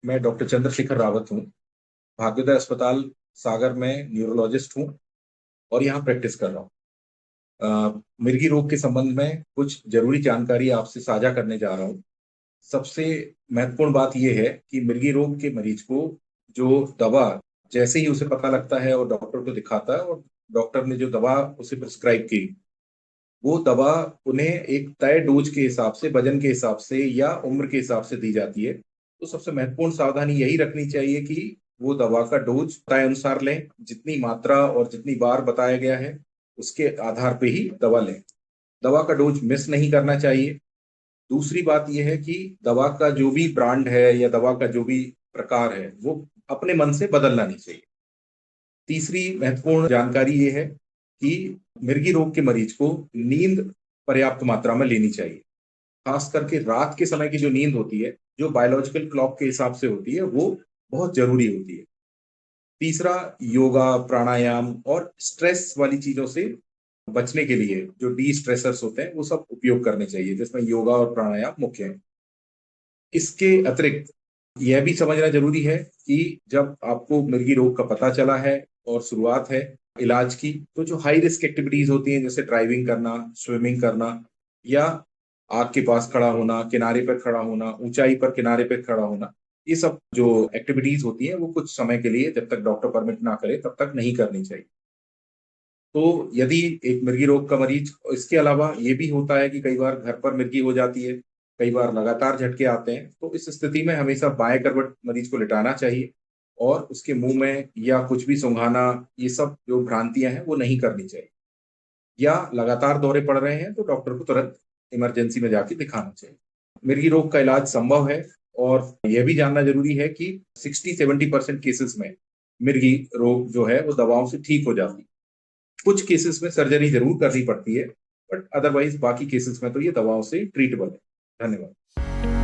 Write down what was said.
मैं डॉक्टर चंद्रशेखर रावत हूँ। भाग्योदय अस्पताल सागर में न्यूरोलॉजिस्ट हूँ और यहाँ प्रैक्टिस कर रहा हूँ। मिर्गी रोग के संबंध में कुछ जरूरी जानकारी आपसे साझा करने जा रहा हूँ। सबसे महत्वपूर्ण बात यह है कि मिर्गी रोग के मरीज को जो दवा, जैसे ही उसे पता लगता है और डॉक्टर को दिखाता है और डॉक्टर ने जो दवा उसे प्रिस्क्राइब की, वो दवा उन्हें एक तय डोज के हिसाब से, वजन के हिसाब से या उम्र के हिसाब से दी जाती है। तो सबसे महत्वपूर्ण सावधानी यही रखनी चाहिए कि वो दवा का डोज तय अनुसार लें, जितनी मात्रा और जितनी बार बताया गया है उसके आधार पे ही दवा लें। दवा का डोज मिस नहीं करना चाहिए। दूसरी बात यह है कि दवा का जो भी ब्रांड है या दवा का जो भी प्रकार है वो अपने मन से बदलना नहीं चाहिए। तीसरी महत्वपूर्ण जानकारी ये है कि मिर्गी रोग के मरीज को नींद पर्याप्त मात्रा में लेनी चाहिए। खास करके रात के समय की जो नींद होती है, जो बायोलॉजिकल क्लॉक के हिसाब से होती है, वो बहुत जरूरी होती है। तीसरा, योगा, प्राणायाम और स्ट्रेस वाली चीजों से बचने के लिए जो डी स्ट्रेसर्स होते हैं वो सब उपयोग करने चाहिए, जिसमें योगा और प्राणायाम मुख्य है। इसके अतिरिक्त यह भी समझना जरूरी है कि जब आपको मिर्गी रोग का पता चला है और शुरुआत है इलाज की, तो जो हाई रिस्क एक्टिविटीज होती हैं जैसे ड्राइविंग करना, स्विमिंग करना या आग के पास खड़ा होना, किनारे पर खड़ा होना, ऊंचाई पर किनारे पर खड़ा होना, ये सब जो एक्टिविटीज होती हैं वो कुछ समय के लिए, जब तक डॉक्टर परमिट ना करे तब तक नहीं करनी चाहिए। तो यदि एक मिर्गी रोग का मरीज, इसके अलावा ये भी होता है कि कई बार घर पर मिर्गी हो जाती है, कई बार लगातार झटके आते हैं, तो इस स्थिति में हमेशा बाएं करवट मरीज को लिटाना चाहिए और उसके मुंह में या कुछ भी सूंघाना, ये सब जो भ्रांतियां हैं वो नहीं करनी चाहिए। या लगातार दौरे पड़ रहे हैं तो डॉक्टर को तुरंत इमरजेंसी में जाके दिखाना चाहिए। मिर्गी रोग का इलाज संभव है और यह भी जानना जरूरी है कि 60-70% केसेस में मिर्गी रोग जो है वो दवाओं से ठीक हो जाती है। कुछ केसेस में सर्जरी जरूर करनी पड़ती है, बट अदरवाइज बाकी केसेस में तो ये दवाओं से ट्रीटेबल है। धन्यवाद।